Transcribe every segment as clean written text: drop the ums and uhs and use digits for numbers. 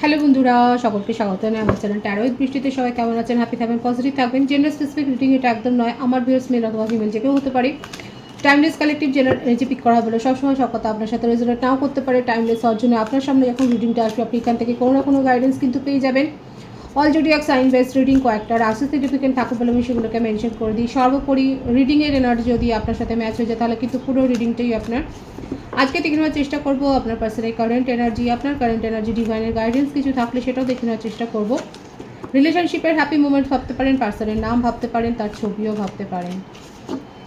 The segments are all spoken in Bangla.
হ্যালো বন্ধুরা, সকলকে স্বাগত জানাই আমার চ্যানেল ট্যারো উইথ বৃষ্টিতে। সবাই কেমন আছেন? হ্যাপি থাকবেন, পজিটিভ থাকবেন। জেন্ডার স্পেসিফিক রিডিং এটা একদম নয়। আমার ভিউয়ার্স মেল অথবা ফিমেল যে কেউ হতে পারে। Timeless collective general energy pick করা হলো। সবসময় সব কথা আপনার সাথে রেজোনেট নাও করতে পারে। টাইমলেস হওয়ার জন্য আপনার সামনে যখন রিডিংটা আসবে আপনি এখান থেকে কোনো না কোনো গাইডেন্স কিন্তু পেয়ে যাবেন। All zodiac sign based reading কয়েকটা রাশি সিগনিফিকেন্ট ঠাকুর বলে আমি সেগুলোকে মেনশন করে দিই। সর্বোপরি রিডিংয়ের এনার্জি যদি আপনার সাথে ম্যাচ হয়ে যায় তাহলে কিন্তু পুরো রিডিংটাই আপনার। আজকে দেখে নেওয়ার চেষ্টা করব আপনার পার্সোনাল কারেন্ট এনার্জি, আপনার কারেন্ট এনার্জি, ডিভাইনের গাইডেন্স কিছু থাকলে সেটাও দেখে নেওয়ার চেষ্টা করব। রিলেশনশিপের হ্যাপি মোমেন্ট ভাবতে পারেন, পার্সনের নাম ভাবতে পারেন, তার ছবিও ভাবতে পারেন।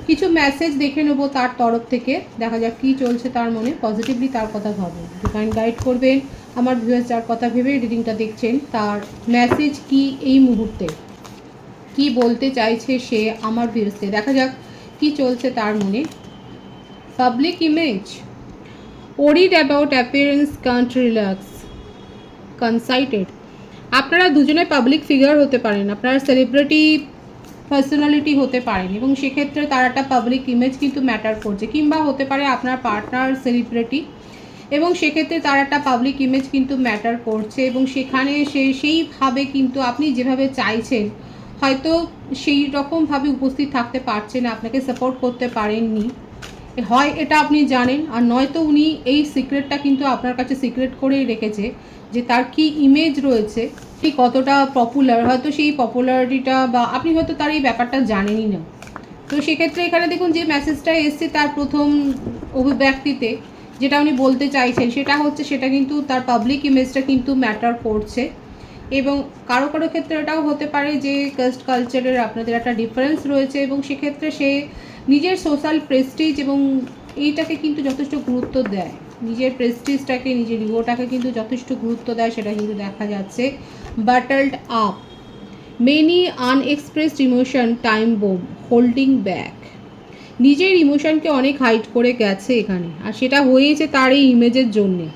কিছু মেসেজ দেখে নেবো তার তরফ থেকে, দেখা যাক কী চলছে তার মনে। পজিটিভলি তার কথা ভাবুন, ডিভাইন গাইড করবেন। আমার ভিউয়ার্স যার কথা ভেবে রিডিংটা দেখছেন তার মেসেজ কি এই মুহূর্তে, কি বলতে চাইছে সে আমার ভিউয়ার্সকে। দেখা যাক কি চলছে তার মনে। Public image, worried about appearance, can't relax, conceited। আপনারা দুজনে পাবলিক ফিগার হতে পারেন, আপনারা সেলিব্রিটি পার্সোনালিটি হতে পারেন এবং সেক্ষেত্রে তার একটা পাবলিক ইমেজ কিন্তু ম্যাটার করছে, কিংবা হতে পারে আপনার পার্টনার সেলিব্রিটি এবং সেক্ষেত্রে তার একটা পাবলিক ইমেজ কিন্তু ম্যাটার করছে এবং সেখানে সেইভাবে কিন্তু আপনি যেভাবে চাইছেন হয়তো সেই রকমভাবে উপস্থিত থাকতে পারছেন না, আপনাকে সাপোর্ট করতে পারেননি। হয় এটা আপনি জানেন, আর নয়তো উনি এই সিক্রেটটা কিন্তু আপনার কাছে সিক্রেট করেই রেখেছে যে তার কি ইমেজ রয়েছে, ঠিক কতটা পপুলার, হয়তো সেই পপুলারিটিটা বা আপনি হয়তো তার এই ব্যাপারটা জানেনই না। তো সেক্ষেত্রে এখানে দেখুন যে মেসেজটা এসছে তার প্রথম অভিব্যক্তিতে, যেটা উনি বলতে চাইছেন সেটা হচ্ছে সেটা কিন্তু তার পাবলিক ইমেজটা কিন্তু ম্যাটার করছে। এবং কারো কারো ক্ষেত্রে এটাও হতে পারে যে কাস্ট কালচারের আপনাদের একটা ডিফারেন্স রয়েছে এবং সেক্ষেত্রে সে নিজের সোশ্যাল প্রেস্টিজ এবং এইটাকে কিন্তু যথেষ্ট গুরুত্ব দেয়, নিজের প্রেস্টিজটাকে, নিজের ইগোটাকে কিন্তু যথেষ্ট গুরুত্ব দেয়, সেটা কিন্তু দেখা যাচ্ছে। Bottled up, many unexpressed emotion, time bomb, holding back. নিজের ইমোশনকে অনেক হাইড করে গেছে এখানে, আর সেটা হয়েছে তার এই ইমেজের জন্যে।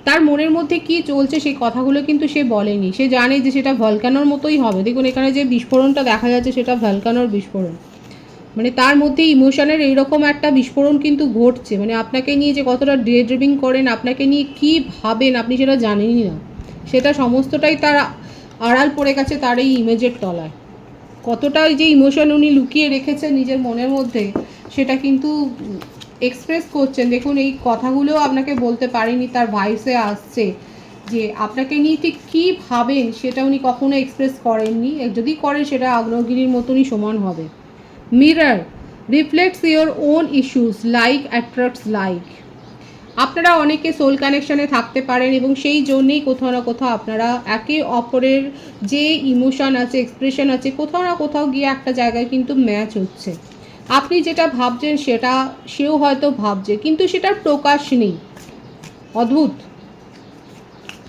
তার মনের মধ্যে কি চলছে সেই কথাগুলো কিন্তু সে বলেনি, সে জানে যে সেটা ভলকানোর মতোই হবে। দেখুন এখানে যে বিস্ফোরণটা দেখা যাচ্ছে সেটা ভলকানোর বিস্ফোরণ, মানে তার মধ্যে ইমোশনের এইরকম একটা বিস্ফোরণ কিন্তু ঘটছে। মানে আপনাকে নিয়ে যে কতটা ডে ড্রিভিং করেন, আপনাকে নিয়ে কী ভাবেন আপনি সেটা জানেনই না, সেটা সমস্তটাই তার আড়াল পড়ে গেছে তার এই ইমেজের তলায়। কতটা যে ইমোশন উনি লুকিয়ে রেখেছেন নিজের মনের মধ্যে সেটা কিন্তু এক্সপ্রেস করছেন। দেখুন এই কথাগুলো আপনাকে বলতে পারেনি, তার ভাইসে আসছে যে আপনাকে নিয়ে ঠিক কী ভাবেন সেটা উনি কখনো এক্সপ্রেস করেননি, যদি করেন সেটা আগ্নেয়গিরির মতনই সমান হবে। Mirror reflects your own issues, like attracts like. আপনারা অনেকে সোল কানেকশানে থাকতে পারেন এবং সেই জন্যেই কোথাও না কোথাও আপনারা একে অপরের যে ইমোশন আছে, এক্সপ্রেশন আছে, কোথাও না কোথাও গিয়ে একটা জায়গায় কিন্তু ম্যাচ হচ্ছে। আপনি যেটা ভাবছেন সেটা সেও হয়তো ভাবছে, কিন্তু সেটার প্রকাশ নেই। অদ্ভুত।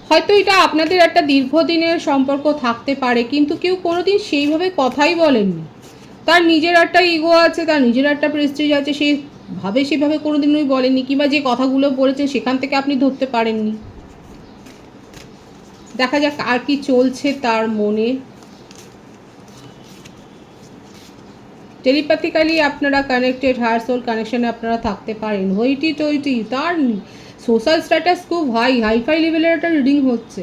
হয়তো এটা আপনাদের একটা দীর্ঘদিনের সম্পর্ক থাকতে পারে, কিন্তু কেউ কোনোদিন সেইভাবে কথাই বলেননি। তার নিজের একটা ইগো আছে, তার নিজের একটা প্রেস্টিজ আছে, সেভাবে কোনোদিনই বলেননি, কিংবা যে কথাগুলো বলেছেন সেখান থেকে আপনি ধরতে পারেননি। দেখা যাক আর কি চলছে তার মনে। টেলিপ্যাথিক্যালি আপনারা কানেক্টেড, হায়ার সোল কানেকশনে আপনারা থাকতে পারেন। হইটি টইটি, তার সোশ্যাল স্ট্যাটাস খুব হাইফাই লেভেলের একটা রিডিং হচ্ছে।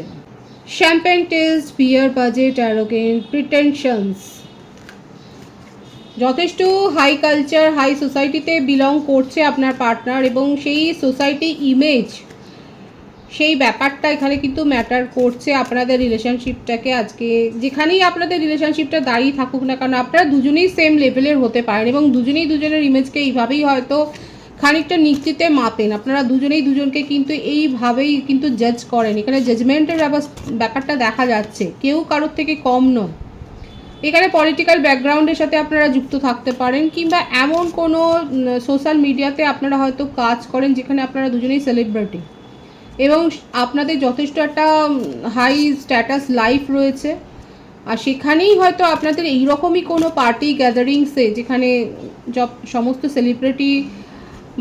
শ্যাম্পেন টেস্ট, বিয়ার বাজেট, অ্যারোগেন্ট, প্রিটেনশনস। যথেষ্ট হাই কালচার, হাই সোসাইটিতে বিলং করছে আপনার পার্টনার এবং সেই সোসাইটি ইমেজ, সেই ব্যাপারটা এখানে কিন্তু ম্যাটার করছে আপনাদের রিলেশনশিপটাকে। আজকে যেখানেই আপনাদের রিলেশনশিপটা দাঁড়িয়ে থাকুক না কারণ আপনারা দুজনেই সেম লেভেলের হতে পারেন এবং দুজনেই দুজনের ইমেজকে এইভাবেই হয়তো খানিকটা নিশ্চিতে মাপেন। আপনারা দুজনেই দুজনকে কিন্তু এইভাবেই কিন্তু জাজ করেন। এখানে জাজমেন্টের ব্যাপারটা দেখা যাচ্ছে, কেউ কারোর থেকে কম নয়। এখানে পলিটিক্যাল ব্যাকগ্রাউন্ডের সাথে আপনারা যুক্ত থাকতে পারেন, কিংবা এমন কোনো সোশ্যাল মিডিয়াতে আপনারা হয়তো কাজ করেন যেখানে আপনারা দুজনেই সেলিব্রিটি এবং আপনাদের যথেষ্ট একটা হাই স্ট্যাটাস লাইফ রয়েছে। আর সেখানেই হয়তো আপনাদের এইরকমই কোনো পার্টি গ্যাদারিংসে, যেখানে সমস্ত সেলিব্রিটি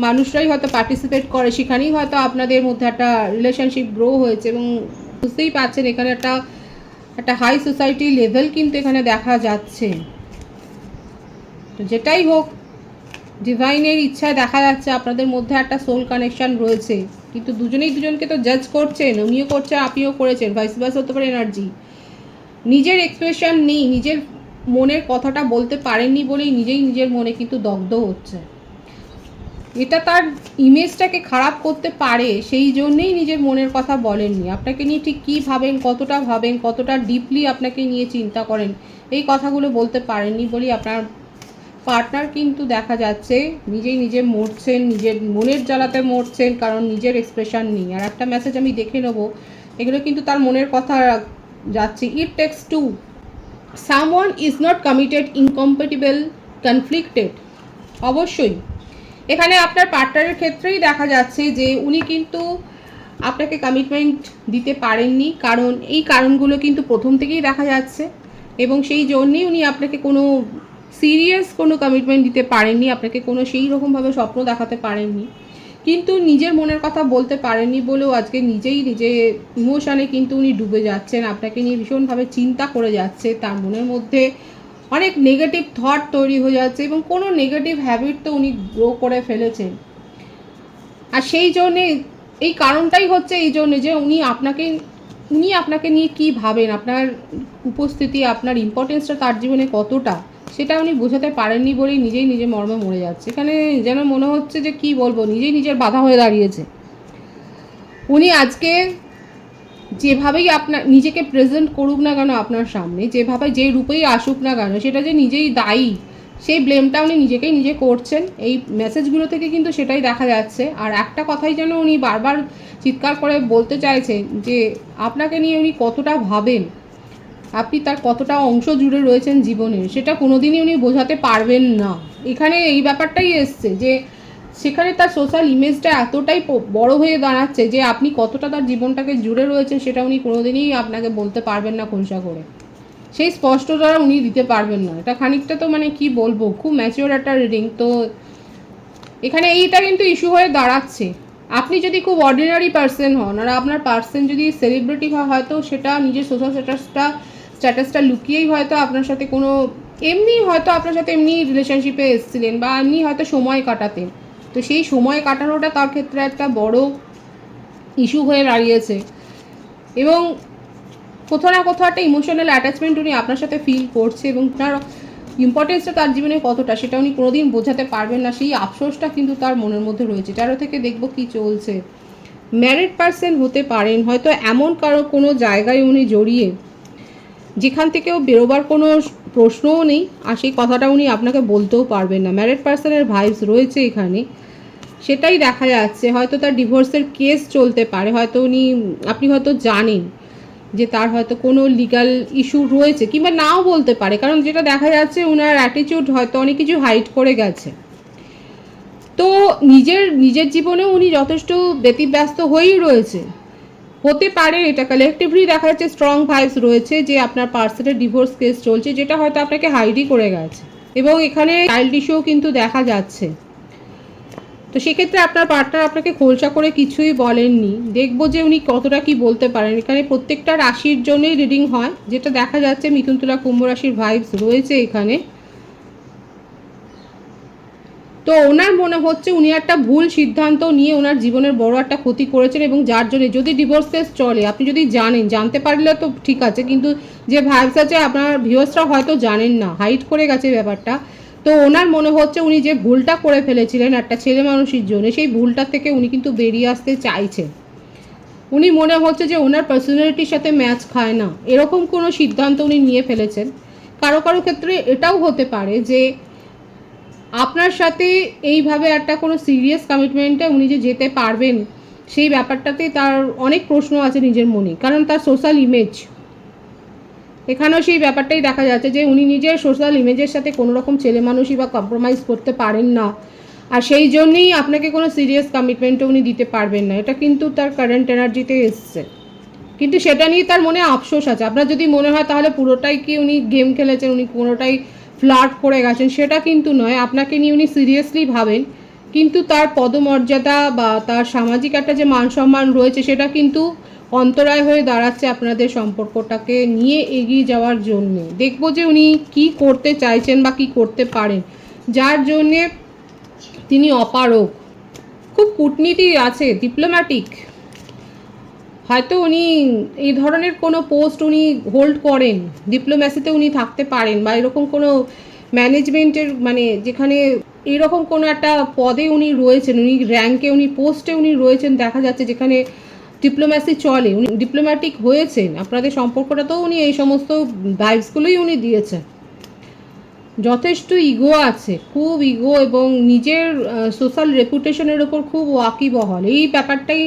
মানুষরাই হয়তো পার্টিসিপেট করে, সেখানেই হয়তো আপনাদের মধ্যে একটা রিলেশনশিপ গ্রো হয়েছে এবং বুঝতেই পারছেন এখানে একটা হাই সোসাইটি লেভেল কিন্তু এখানে দেখা যাচ্ছে। তো যেটাই হোক, ডিভাইনের ইচ্ছায় দেখা যাচ্ছে আপনাদের মধ্যে একটা সোল কানেকশান রয়েছে। কিন্তু দুজনেই দুজনকে তো জাজ করছেন, উনিও করছে আপনিও করেছেন, ভাইস ভার্সা হতে পারে এনার্জি। নিজের এক্সপ্রেশন নেই, নিজের মনের কথাটা বলতে পারেননি বলেই নিজেই নিজের মনে কিন্তু দগ্ধ হচ্ছে। এটা তার ইমেজটাকে খারাপ করতে পারে, সেই জন্যেই নিজের মনের কথা বলেননি। আপনাকে নিয়ে ঠিক কী ভাবেন, কতটা ডিপলি আপনাকে নিয়ে চিন্তা করেন, এই কথাগুলো বলতে পারেননি বলেই আপনার পার্টনার কিন্তু দেখা যাচ্ছে নিজেই নিজে মরছেন, নিজের মনের জ্বালাতে মরছেন, কারণ নিজের এক্সপ্রেশন নেই। আর একটা মেসেজ আমি দেখে নেবো, এগুলো কিন্তু তার মনের কথা যাচ্ছে। It takes two, someone is not committed, incompatible, conflicted. অবশ্যই এখানে আপনার পার্টনারের ক্ষেত্রেই দেখা যাচ্ছে যে উনি কিন্তু আপনাকে কমিটমেন্ট দিতে পারেননি, কারণ এই কারণগুলো কিন্তু প্রথম থেকেই দেখা যাচ্ছে, এবং সেই জন্যেই উনি আপনাকে কোনো সিরিয়াস কোনো কমিটমেন্ট দিতে পারেননি, আপনাকে কোনো সেই রকমভাবে স্বপ্ন দেখাতে পারেননি। কিন্তু নিজের মনের কথা বলতে পারেননি বলেও আজকে নিজেই নিজে ইমোশানে কিন্তু উনি ডুবে যাচ্ছেন, আপনাকে নিয়ে ভীষণভাবে চিন্তা করে যাচ্ছে, তার মনের মধ্যে অনেক নেগেটিভ থট তৈরি হয়ে যাচ্ছে, এবং কোনো নেগেটিভ হ্যাবিট তো উনি গ্রো করে ফেলেছেন। আর সেই জন্যে এই কারণটাই হচ্ছে এই জন্যে যে উনি আপনাকে নিয়ে কী ভাবেন, আপনার উপস্থিতি, আপনার ইম্পর্টেন্সটা তার জীবনে কতটা, সেটা উনি বোঝাতে পারেননি বলেই নিজেই নিজে মর্মে মরে যাচ্ছে। এখানে যেন মনে হচ্ছে যে কি বলবো, নিজেই নিজের বাধা হয়ে দাঁড়িয়েছে। উনি আজকে যেভাবেই আপনার নিজেকে প্রেজেন্ট করুক না কেন আপনার সামনে, যেভাবে যে রূপেই আসুক না কেন, সেটা যে নিজেই দায়ী, সেই ব্লেমটা উনি নিজেকেই নিজে করছেন। এই মেসেজগুলো থেকে কিন্তু সেটাই দেখা যাচ্ছে। আর একটা কথাই যেন উনি বারবার চিৎকার করে বলতে চাইছেন যে আপনাকে নিয়ে উনি কতটা ভাবেন, আপনি তার কতটা অংশ জুড়ে রয়েছেন জীবনের, সেটা কোনোদিনই উনি বোঝাতে পারবেন না। এখানে এই ব্যাপারটাই এসছে যে সেখানে তার সোশ্যাল ইমেজটা এতটাই বড় হয়ে দাঁড়াচ্ছে যে আপনি কতটা তার জীবনটাকে জুড়ে রয়েছেন সেটা উনি কোনোদিনই আপনাকে বলতে পারবেন না খোলসা করে, সেই স্পষ্টতা উনি দিতে পারবেন না। এটা খানিকটা তো মানে কি বলবো, খুব ম্যাচিওর একটা রিডিং। তো এখানে এইটা কিন্তু ইস্যু হয়ে দাঁড়াচ্ছে। আপনি যদি খুব অর্ডিনারি পার্সন হন আর আপনার পার্সন যদি সেলিব্রিটি হয়, হয়তো সেটা নিজের সোশ্যাল স্ট্যাটাসটা লুকিয়েই হয়তো আপনার সাথে কোনো এমনি হয়তো আপনার সাথে এমনি রিলেশনশিপে এসেছিলেন বা এমনি হয়তো সময় কাটাতেন, তো সেই সময় কাটানোটা তার ক্ষেত্রে একটা বড় ইস্যু হয়ে দাঁড়িয়েছে, এবং কোথাও না কোথাও একটা ইমোশনাল অ্যাটাচমেন্ট উনি আপনার সাথে ফিল করছে, এবং তার ইম্পর্টেন্সটা তার জীবনে কতটা সেটা উনি কোনোদিন বোঝাতে পারবেন না, সেই আফসোসটা কিন্তু তার মনের মধ্যে রয়েছে। 13 থেকে দেখব কি চলছে। ম্যারিড পার্সন হতে পারেন, হয়তো এমন কোনো জায়গায় উনি জড়িয়ে যেখান থেকেও বেরোবার কোনো প্রশ্নও নেই, আর সেই কথাটা উনি আপনাকে বলতেও পারবেন না। ম্যারিড পার্সনের ভাইবস রয়েছে এখানে, সেটাই দেখা যাচ্ছে। হয়তো তার ডিভোর্সের কেস চলতে পারে, হয়তো আপনি হয়তো জানেন যে তার হয়তো কোনো লিগ্যাল ইস্যু রয়েছে, কিংবা নাও বলতে পারে, কারণ যেটা দেখা যাচ্ছে ওনার অ্যাটিটিউড হয়তো অনেক কিছু হাইড করে গেছে। তো নিজের জীবনেও উনি যথেষ্ট ব্যতিব্যস্ত হয়েই রয়েছে। হতে পারে এটা কালেকটিভলি দেখা যাচ্ছে স্ট্রং ভাইবস রয়েছে যে আপনার পার্সনের ডিভোর্স কেস চলছে, যেটা হয়তো আপনাকে হাইডই করে গেছে, এবং এখানে চাইল্ড ইস্যুও কিন্তু দেখা যাচ্ছে। তো সেক্ষেত্রে আপনার পার্টনার আপনাকে খোলসা করে কিছুই বলেননি। দেখবো যে উনি কতটা কি বলতে পারেন। এখানে প্রত্যেকটা রাশির জন্যই রিডিং হয়, যেটা দেখা যাচ্ছে মিথুন, তুলা, কুম্ভ রাশির ভাইবস রয়েছে এখানে। তো ওনার মনে হচ্ছে উনি একটা ভুল সিদ্ধান্ত নিয়ে ওনার জীবনের বড় একটা ক্ষতি করেছেন, এবং যার জন্য যদি ডিভোর্স কেস চলে, আপনি যদি জানতে পারলে তো ঠিক আছে, কিন্তু যে ভাইবস আছে আপনার ভিউয়ার্সরা হয়তো জানেন না, হাইড করে গেছে ব্যাপারটা। তো ওনার মনে হচ্ছে উনি যে ভুলটা করে ফেলেছিলেন একটা ছেলে মানুষের জন্য, সেই ভুলটা থেকে উনি কিন্তু বেরিয়ে আসতে চাইছেন। উনি মনে হচ্ছে যে ওনার পার্সোনালিটির সাথে ম্যাচ খায় না, এরকম কোনো সিদ্ধান্ত উনি নিয়ে ফেলেছেন। কারো কারো ক্ষেত্রে এটাও হতে পারে যে আপনার সাথে এইভাবে একটা কোনো সিরিয়াস কমিটমেন্টে উনি যে যেতে পারবেন, সেই ব্যাপারটাতে তার অনেক প্রশ্ন আছে নিজের মনে, কারণ তার সোশ্যাল ইমেজ, এখানেও সেই ব্যাপারটাই দেখা যাচ্ছে যে উনি নিজের সোশ্যাল ইমেজের সাথে কোনো রকম ছেলে মানুষই বা কম্প্রোমাইজ করতে পারেন না, আর সেই জন্যেই আপনাকে কোনো সিরিয়াস কমিটমেন্টও উনি দিতে পারবেন না। এটা কিন্তু তার কারেন্ট এনার্জিতে এসছে, কিন্তু সেটা নিয়ে তার মনে আফসোস আছে। আপনার যদি মনে হয় তাহলে পুরোটাই কি উনি গেম খেলেছেন, উনি কোনোটাই ফ্লার্ট করে গেছেন, সেটা কিন্তু নয়। আপনাকে নিয়ে উনি সিরিয়াসলি ভাবেন, কিন্তু তার পদমর্যাদা বা তার সামাজিক একটা যে মান সম্মান রয়েছে, সেটা কিন্তু অন্তরায় হয়ে দাঁড়াচ্ছে আপনাদের সম্পর্কটাকে নিয়ে এগিয়ে যাওয়ার জন্যে। দেখব যে উনি কি করতে চাইছেন বা কি করতে পারেন, যার জন্যে তিনি অপারগ। খুব কূটনীতি আছে, ডিপ্লোম্যাটিক। হয়তো উনি এই ধরনের কোনো পোস্ট উনি হোল্ড করেন, ডিপ্লোম্যাসিতে উনি থাকতে পারেন, বা এরকম কোনো ম্যানেজমেন্টের মানে যেখানে এরকম কোনো একটা পদে উনি রয়েছেন, উনি র্যাঙ্কে উনি পোস্টে উনি রয়েছেন দেখা যাচ্ছে, যেখানে ডিপ্লোম্যাসি চলে, উনি ডিপ্লোম্যাটিক হয়েছেন। আপনাদের সম্পর্কটাতেও উনি এই সমস্ত ভাইবসগুলোই উনি দিয়েছেন। যথেষ্ট ইগো আছে, খুব ইগো, এবং নিজের সোশ্যাল রেপুটেশনের ওপর খুব ওয়াকিবহাল। এই ব্যাপারটাই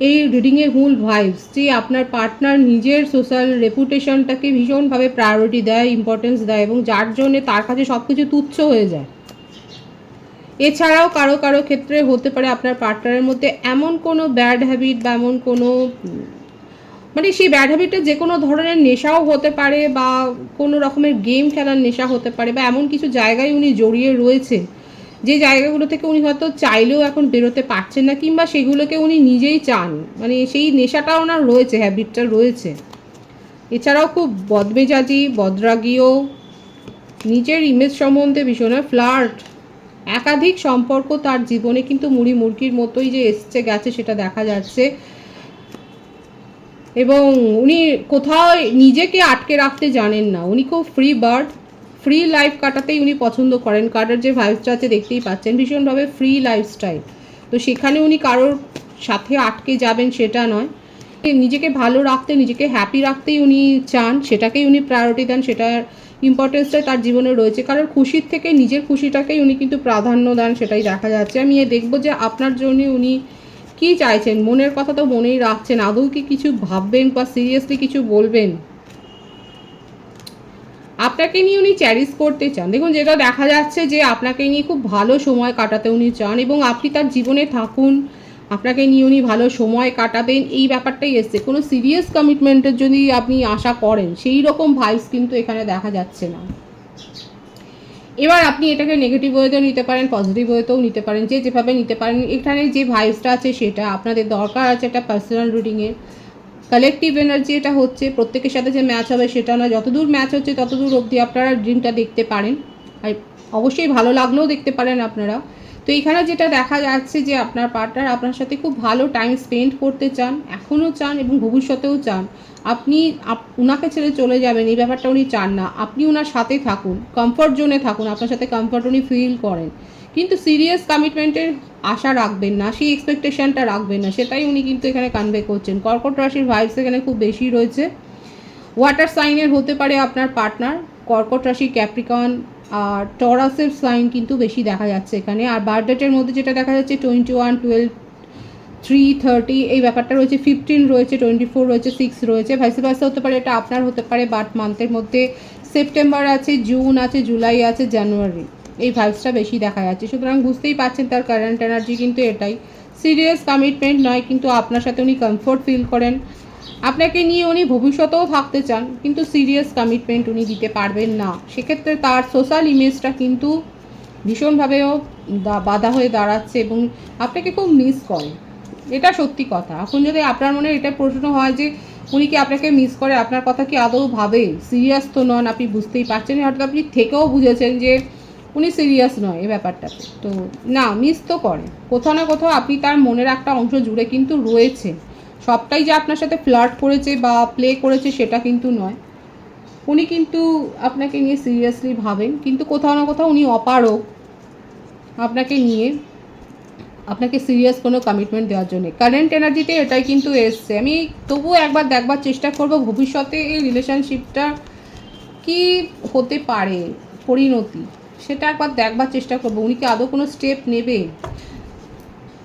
এই রিডিংয়ের মূল ভাইবস, যে আপনার পার্টনার নিজের সোশ্যাল রেপুটেশনটাকে ভীষণভাবে প্রায়োরিটি দেয়, ইম্পর্টেন্স দেয়, এবং যার জন্যে তার কাছে সব কিছু তুচ্ছ হয়ে যায়। এছাড়াও কারো কারো ক্ষেত্রে হতে পারে আপনার পার্টনারের মধ্যে এমন কোনো ব্যাড হ্যাবিট বা এমন কোনো মানে সেই ব্যাড হ্যাবিটটা যে কোনো ধরনের নেশাও হতে পারে, বা কোনো রকমের গেম খেলার নেশা হতে পারে, বা এমন কিছু জায়গায় উনি জড়িয়ে রয়েছে যে জায়গাগুলো থেকে উনি হয়তো চাইলেও এখন বেরোতে পারছেন না, কিংবা সেগুলোকে উনি নিজেই চান, মানে সেই নেশাটা ওনার রয়েছে, হ্যাবিটটা রয়েছে। এছাড়াও খুব বদমেজাজি, বদরাগীও, নিজের ইমেজ সম্বন্ধে ভীষণ ফ্লার্ট, একাধিক সম্পর্ক তার জীবনে কিন্তু মুড়ি মুরগির মতোই যে এসছে গেছে সেটা দেখা যাচ্ছে। এবং উনি কোথাও নিজেকে আটকে রাখতে জানেন না, উনি খুব ফ্রি বার্ড, ফ্রি লাইফ কাটাতেই উনি পছন্দ করেন। কার্ডের যে ভাইবসটা আছে দেখতেই পাচ্ছেন, ভীষণভাবে ফ্রি লাইফস্টাইল। তো সেখানে উনি কারোর সাথে আটকে যাবেন সেটা নয়, নিজেকে ভালো রাখতে, নিজেকে হ্যাপি রাখতেই উনি চান, সেটাকেই উনি প্রায়োরিটি দেন, সেটার ইম্পর্টেন্সটাই তার জীবনে রয়েছে। কারোর খুশির থেকে নিজের খুশিটাকেই উনি কিন্তু প্রাধান্য দেন, সেটাই দেখা যাচ্ছে। আমি দেখবো যে আপনার জন্য উনি কি চাইছেন, মনের কথা তো মনেই রাখছেন, আদৌ কি কিছু ভাববেন বা সিরিয়াসলি কিছু বলবেন। আপনাকে নিয়ে উনি চ্যারিশ করতে চান। দেখুন, যেটা দেখা যাচ্ছে যে আপনাকে নিয়ে খুব ভালো সময় কাটাতে উনি চান, এবং আপনি তার জীবনে থাকুন, আপনাকে নিয়ে উনি ভালো সময় কাটাবেন, এই ব্যাপারটাই এসছে। কোনো সিরিয়াস কমিটমেন্টের যদি আপনি আশা করেন, সেই রকম ভাইবস কিন্তু এখানে দেখা যাচ্ছে না। এবার আপনি এটাকে নেগেটিভ ওয়েতেও নিতে পারেন, পজিটিভ ওয়েতেও নিতে পারেন, যে যেভাবে নিতে পারেন। এখানে যে ভাইবসটা আছে সেটা আপনাদের দরকার আছে একটা পার্সোনাল রিডিংয়ের। কালেকটিভ এনার্জি এটা হচ্ছে, প্রত্যেকের সাথে যে ম্যাচ হবে সেটা না, যতদূর ম্যাচ হচ্ছে ততদূর অবধি আপনারা ড্রিমটা দেখতে পারেন, আর অবশ্যই ভালো লাগলেও দেখতে পারেন আপনারা। তো এখানে যেটা দেখা যাচ্ছে যে আপনার পার্টনার আপনার সাথে খুব ভালো টাইম স্পেন্ড করতে চান, এখনও চান এবং ভবিষ্যতেও চান। আপনি উনাকে ছেড়ে চলে যাবেন এই ব্যাপারটা উনি চান না, আপনি ওনার সাথে থাকুন, কমফর্ট জোনে থাকুন, আপনার সাথে কমফর্ট উনি ফিল করেন, কিন্তু সিরিয়াস কমিটমেন্টের আশা রাখবেন না, সেই এক্সপেকটেশনটা রাখবেন না, সেটাই উনি কিন্তু এখানে কনভে করছেন। কর্কট রাশির ভাইবস এখানে খুব বেশি রয়েছে। ওয়াটার সাইনের হতে পারে আপনার পার্টনার, কর্কট রাশি, ক্যাপ্রিকন আর টরাসের সাইন কিন্তু বেশি দেখা যাচ্ছে এখানে। আর বার্থ ডেটের মধ্যে যেটা দেখা যাচ্ছে 21, 12, 3, 30 এই ব্যাপারটা রয়েছে, 15 রয়েছে, 24 রয়েছে, 6 রয়েছে, ভাইসে ভাইসে হতে পারে, এটা আপনার হতে পারে। বার্থ মান্থের মধ্যে সেপ্টেম্বর আছে, জুন আছে, জুলাই আছে, জানুয়ারি, এই ভাইবসটা বেশি দেখা যাচ্ছে। সুতরাং বুঝতেই পারছেন তার কারেন্ট এনার্জি কিন্তু এটাই, সিরিয়াস কমিটমেন্ট নয়, কিন্তু আপনার সাথে উনি কমফোর্ট ফিল করেন, আপনাকে নিয়ে উনি ভবিষ্যতেও থাকতে চান, কিন্তু সিরিয়াস কমিটমেন্ট উনি দিতে পারবেন না। সেক্ষেত্রে তার সোশ্যাল ইমেজটা কিন্তু ভীষণভাবেও বাধা হয়ে দাঁড়াচ্ছে, এবং আপনাকে খুব মিস করে, এটা সত্যি কথা। এখন যদি আপনার মনে এটা প্রশ্ন হয় যে উনি কি আপনাকে মিস করে, আপনার কথা কি আদৌ ভাবে, সিরিয়াস তো নন, আপনি বুঝতেই পারছেন, হয়তো আপনি থেকেও বুঝেছেন যে উনি সিরিয়াস নয় এই ব্যাপারটাতে, তো না, মিস তো করে কোথাও না কোথাও, আপনি তার মনের একটা অংশ জুড়ে কিন্তু রয়েছে। সবটাই যে আপনার সাথে ফ্লার্ট করেছে বা প্লে করেছে সেটা কিন্তু নয়, উনি কিন্তু আপনাকে নিয়ে সিরিয়াসলি ভাবেন, কিন্তু কোথাও না কোথাও উনি অপারগ আপনাকে নিয়ে, আপনাকে সিরিয়াস কোনো কমিটমেন্ট দেওয়ার জন্য। কারেন্ট এনার্জিতে এটাই কিন্তু এসছে। আমি তবুও একবার দেখবার চেষ্টা করব ভবিষ্যতে এই রিলেশনশিপটা কি হতে পারে, পরিণতি, সেটা একবার দেখবার চেষ্টা করব। উনি কি আদৌ কোনো স্টেপ নেবে,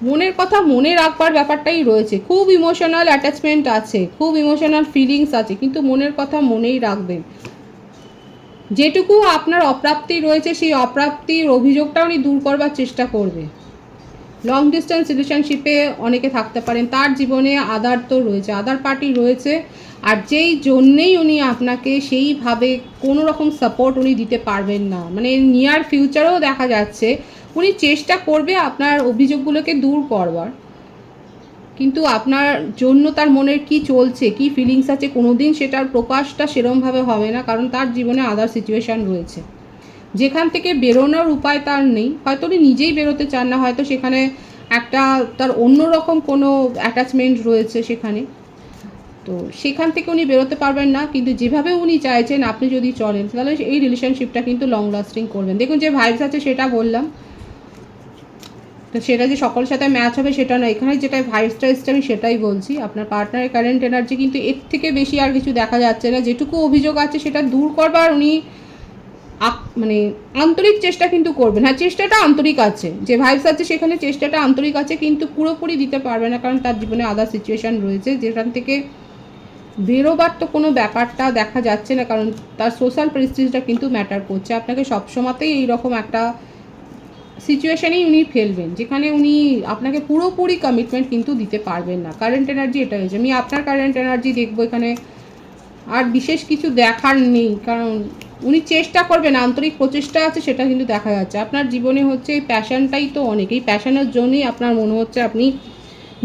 মনের কথা মনে রাখবার ব্যাপারটাই রয়েছে। খুব ইমোশনাল অ্যাটাচমেন্ট আছে, খুব ইমোশনাল ফিলিংস আছে, কিন্তু মনের কথা মনেই রাখবেন। যেটুকু আপনার অপ্রাপ্তি রয়েছে সেই অপ্রাপ্তির অভিযোগটা উনি দূর করবার চেষ্টা করবে। লং ডিস্টেন্স রিলেশনশিপে অনেকে থাকতে পারেন, তার জীবনে আদার তো রয়েছে, আদার পার্টি রয়েছে, আর যেই জন্যেই উনি আপনাকে সেইভাবে কোনো রকম সাপোর্ট উনি দিতে পারবেন না, মানে নিয়ার ফিউচারেও দেখা যাচ্ছে উনি চেষ্টা করবে আপনার অভিযোগগুলোকে দূর করবার, কিন্তু আপনার জন্য তার মনের কি চলছে, কি ফিলিংস আছে, কোনো দিন সেটার প্রকাশটা সেরমভাবে হবে না, কারণ তার জীবনে আদার সিচুয়েশান রয়েছে যেখান থেকে বেরোনোর উপায় তার নেই। হয়তো উনি নিজেই বেরোতে চান না, হয়তো সেখানে একটা তার অন্যরকম কোনো অ্যাটাচমেন্ট রয়েছে সেখানে, তো সেখান থেকে উনি বেরোতে পারবেন না। কিন্তু যেভাবে উনি চাইছেন আপনি যদি চলেন তাহলে এই রিলেশনশিপটা কিন্তু লং লাস্টিং করবেন। দেখুন যে ভাইবস আছে সেটা বললাম, তো সেটা যে সকলের সাথে ম্যাচ হবে সেটা না, এখানে যেটা ভাইবসটা এসছে আমি সেটাই বলছি। আপনার পার্টনারের কারেন্ট এনার্জি কিন্তু এর থেকে বেশি আর কিছু দেখা যাচ্ছে না। যেটুকু অভিযোগ আছে সেটা দূর করবার উনি মানে আন্তরিক চেষ্টা কিন্তু করবেন। হ্যাঁ, চেষ্টাটা আন্তরিক আছে, যে ভাইবস আছে সেখানে চেষ্টাটা আন্তরিক আছে, কিন্তু পুরোপুরি দিতে পারবে না, কারণ তার জীবনে আদার সিচুয়েশান রয়েছে যেখান থেকে বেরোবার তো কোনো ব্যাপারটা দেখা যাচ্ছে না, কারণ তার সোশ্যাল পরিস্থিতিটা কিন্তু ম্যাটার করছে। আপনাকে সবসময়তেই এইরকম একটা সিচুয়েশানেই উনি ফেলবেন যেখানে উনি আপনাকে পুরোপুরি কমিটমেন্ট কিন্তু দিতে পারবেন না। কারেন্ট এনার্জি এটা হয়েছে। আমি আপনার কারেন্ট এনার্জি দেখবো এখানে, আর বিশেষ কিছু দেখার নেই, কারণ উনি চেষ্টা করবেন, আন্তরিক প্রচেষ্টা আছে সেটা কিন্তু দেখা যাচ্ছে। আপনার জীবনে হচ্ছে এই প্যাশনটাই তো অনেক, এই প্যাশনের জন্যই আপনার মনে হচ্ছে আপনি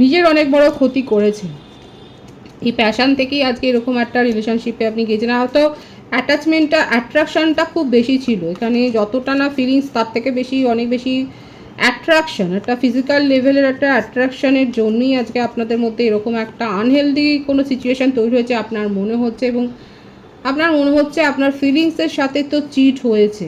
নিজের অনেক বড় ক্ষতি করেছেন। এই প্যাশন থেকেই আজকে এরকম একটা রিলেশনশিপে আপনি গেছেন। হয়তো অ্যাটাচমেন্টটা অ্যাট্রাকশনটা খুব বেশি ছিল এখানে, যতটা না ফিলিংস তার থেকে বেশি অনেক বেশি অ্যাট্রাকশন, একটা ফিজিক্যাল লেভেলের একটা অ্যাট্রাকশনের জন্যই আজকে আপনাদের মধ্যে এরকম একটা আনহেলদি কোনো সিচুয়েশান তৈরি হয়েছে আপনার মনে হচ্ছে। এবং আপনার মনে হচ্ছে আপনার ফিলিংসের সাথে তো চিট হয়েছে,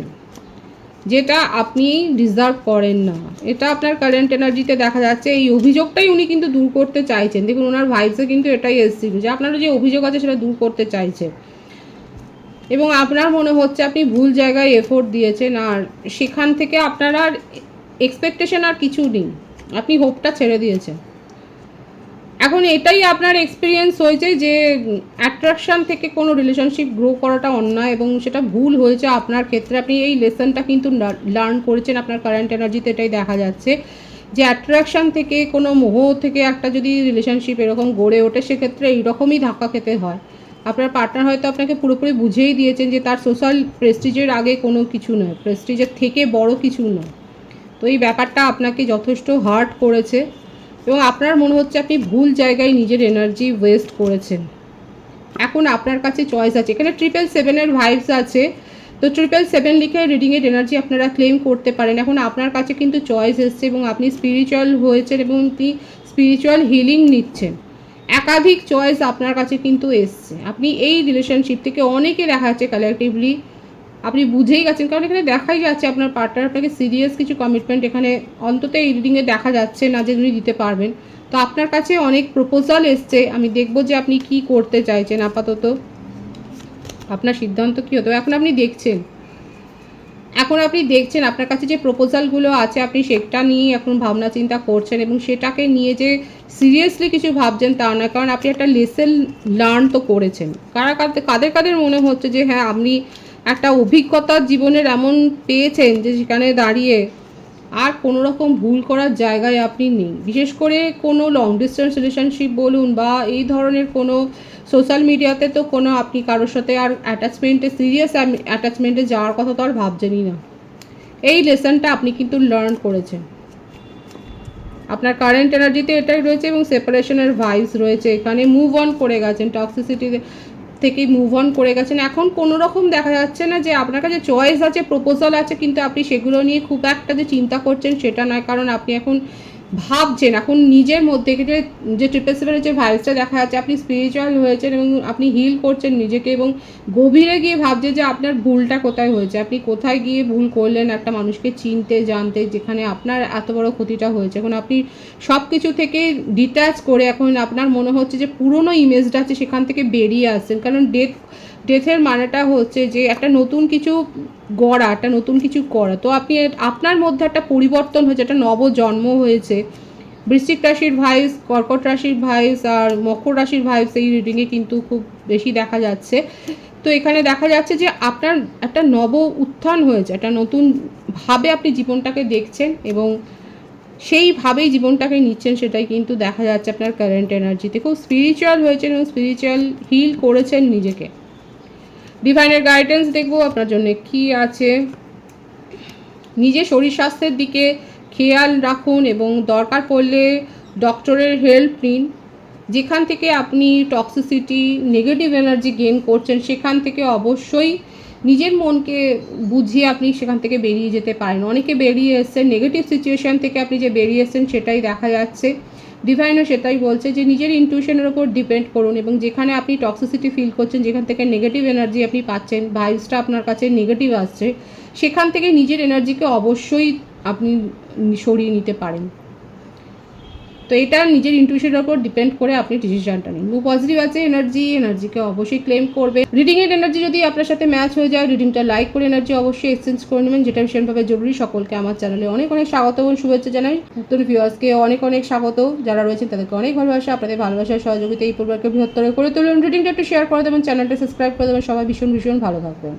যেটা আপনি ডিজার্ভ করেন না, এটা আপনার কারেন্ট এনার্জিতে দেখা যাচ্ছে। এই অভিযোগটাই উনি কিন্তু দূর করতে চাইছেন। দেখুন ওনার ভাইবসে কিন্তু এটাই এসেছিল যে আপনার যে অভিযোগ আছে সেটা দূর করতে চাইছে, এবং আপনার মনে হচ্ছে আপনি ভুল জায়গায় এফোর্ট দিয়েছেন, আর সেখান থেকে আপনার আর এক্সপেকটেশন আর কিছু নেই, আপনি হোপটা ছেড়ে দিয়েছেন। এখন এটাই আপনার এক্সপিরিয়েন্স হয়েছে যে অ্যাট্রাকশান থেকে কোনো রিলেশনশিপ গ্রো করাটা অন্যায়, এবং সেটা ভুল হয়েছে আপনার ক্ষেত্রে। আপনি এই লেসনটা কিন্তু লার্ন করেছেন। আপনার কারেন্ট এনার্জিতে এটাই দেখা যাচ্ছে যে অ্যাট্রাকশান থেকে কোনো মোহ থেকে একটা যদি রিলেশনশিপ এরকম গড়ে ওঠে সেক্ষেত্রে এইরকমই ধাক্কা খেতে হয়। আপনার পার্টনার হয়তো আপনাকে পুরোপুরি বুঝিয়েই দিয়েছেন যে তার সোশ্যাল প্রেস্টিজের আগে কোনো কিছু নয়, প্রেস্টিজের থেকে বড় কিছু নয়। তো এই ব্যাপারটা আপনাকে যথেষ্ট হার্ট করেছে, এবং আপনার মনে হচ্ছে আপনি ভুল জায়গায় নিজের এনার্জি ওয়েস্ট করেছেন। এখন আপনার কাছে চয়েস আছে, এখানে 777-এর ভাইবস আছে, তো 777 লিখে রিডিংয়ের এনার্জি আপনারা ক্লেম করতে পারেন। এখন আপনার কাছে কিন্তু চয়েস এসছে, এবং আপনি স্পিরিচুয়াল হয়েছেন এবং আপনি স্পিরিচুয়াল হিলিং নিচ্ছেন। একাধিক চয়েস আপনার কাছে কিন্তু এসছে। আপনি এই রিলেশনশিপ থেকে অনেকে দেখা যাচ্ছে কালেকটিভলি আপনি বুঝেই গেছেন, কারণ এখানে দেখাই যাচ্ছে আপনার পার্টনার আপনাকে সিরিয়াস কিছু কমিটমেন্ট এখানে অন্তত এই রিডিংয়ে দেখা যাচ্ছে না যে উনি দিতে পারবেন। তো আপনার কাছে অনেক প্রপোজাল এসছে, আমি দেখব যে আপনি কি করতে চাইছেন। আপাতত আপনার সিদ্ধান্ত কী হতো, এখন আপনি দেখছেন আপনার কাছে যে প্রপোজালগুলো আছে আপনি সেটা নিয়ে এখন ভাবনা চিন্তা করছেন, এবং সেটাকে নিয়ে যে সিরিয়াসলি কিছু ভাবছেন তা নয়, কারণ আপনি একটা লেসন লার্ন তো করেছেন। কাদের মনে হচ্ছে যে হ্যাঁ আপনি একটা অভিজ্ঞতা জীবনের এমন পেয়েছেন যে সেখানে দাঁড়িয়ে আর কোনো রকম ভুল করার জায়গায় আপনি নেই। বিশেষ করে কোনো লং ডিস্টেন্স রিলেশনশিপ বলুন বা এই ধরনের কোনো সোশ্যাল মিডিয়াতে তো কোনো আপনি কারোর সাথে আর সিরিয়াস অ্যাটাচমেন্টে যাওয়ার কথা তো আর ভাবছেনই না। এই লেসনটা আপনি কিন্তু লার্ন করেছেন। আপনার কারেন্ট এনার্জিতে এটাই রয়েছে, এবং সেপারেশনের ভাইবস রয়েছে এখানে। মুভ অন করে গেছেন, টক্সিসিটি থেকে মুভ অন করে গেছেন। এখন কোনো রকম দেখা যাচ্ছে না যে আপনার কাছে চয়েস আছে, প্রপোজাল আছে, কিন্তু আপনি সেগুলো নিয়ে খুব একটা যে চিন্তা করছেন সেটা নয়, কারণ আপনি এখন ভাবছেন, এখন নিজের মধ্যে যে 777-এর যে ভাইবসটা দেখা যাচ্ছে আপনি স্পিরিচুয়াল হয়েছেন এবং আপনি হিল করছেন নিজেকে, এবং গভীরে গিয়ে ভাবছেন যে আপনার ভুলটা কোথায় হয়েছে, আপনি কোথায় গিয়ে ভুল করলেন একটা মানুষকে চিনতে জানতে, যেখানে আপনার এত বড় ক্ষতিটা হয়েছে। এখন আপনি সব কিছু থেকে ডিট্যাচ করে এখন আপনার মনে হচ্ছে যে পুরনো ইমেজটা আছে সেখান থেকে বেরিয়ে আসছেন, কারণ ডেথের মানেটা হচ্ছে যে একটা নতুন কিছু গড়া, একটা নতুন কিছু করা। তো আপনি আপনার মধ্যে একটা পরিবর্তন হয়েছে, একটা নবজন্ম হয়েছে। বৃশ্চিক রাশির ভাইবস, কর্কট রাশির ভাইবস আর মকর রাশির ভাইবস এই রিডিংয়ে কিন্তু খুব বেশি দেখা যাচ্ছে। তো এখানে দেখা যাচ্ছে যে আপনার একটা নব উত্থান হয়েছে, একটা নতুনভাবে আপনি জীবনটাকে দেখছেন এবং সেইভাবেই জীবনটাকে নিচ্ছেন, সেটাই কিন্তু দেখা যাচ্ছে আপনার কারেন্ট এনার্জিতে। খুব স্পিরিচুয়াল হয়েছেন এবং স্পিরিচুয়াল হিল করেছেন নিজেকে। ডিভাইনের গাইডেন্স দেখবো আপনার জন্য কি আছে। নিজের শরীর স্বাস্থ্যের দিকে খেয়াল রাখুন এবং দরকার পড়লে ডক্টরের হেল্প নিন। যেখান থেকে আপনি টক্সিসিটি, নেগেটিভ এনার্জি গেইন করছেন সেখান থেকে অবশ্যই নিজের মনকে বুঝিয়ে আপনি সেখান থেকে বেরিয়ে যেতে পারেন। অনেকে বেরিয়ে এসছেন নেগেটিভ সিচুয়েশান থেকে, আপনি যে বেরিয়ে এসছেন সেটাই দেখা যাচ্ছে। ডিভাইনও সেটাই বলছে যে নিজের ইনটিউশনের ওপর ডিপেন্ড করুন, এবং যেখানে আপনি টক্সিসিটি ফিল করছেন, যেখান থেকে নেগেটিভ এনার্জি আপনি পাচ্ছেন, ভাইবসটা আপনার কাছে নেগেটিভ আসছে, সেখান থেকে নিজের এনার্জিকে অবশ্যই আপনি সরিয়ে নিতে পারেন। তো এটা নিজের ইনটিউশনের ওপর ডিপেন্ড করে আপনি ডিসিশনটা নিন। পজিটিভ আছে এনার্জিকে অবশ্যই ক্লেম করবে। রিডিংয়ের এনার্জি যদি আপনার সাথে ম্যাচ হয়ে যায়, রিডিংটা লাইক করে এনার্জি অবশ্যই এক্সচেঞ্জ করে নেবেন, যেটা ভীষণভাবে জরুরি। সকলকে আমার চ্যানেলে অনেক অনেক স্বাগত এবং শুভেচ্ছা জানাই। নতুন ভিউয়ার্সকে অনেক অনেক স্বাগত, যারা রয়েছেন তাদেরকে অনেক ভালোবাসা। আপনাদের ভালোবাসার সহযোগিতা এই পরিবারকে বৃহত্তর করে তুলুন। রিডিংটা একটু শেয়ার করে দেবেন, চ্যানেলটা সাবস্ক্রাইব করে দেবেন। সবাই ভীষণ ভীষণ ভালো থাকবেন।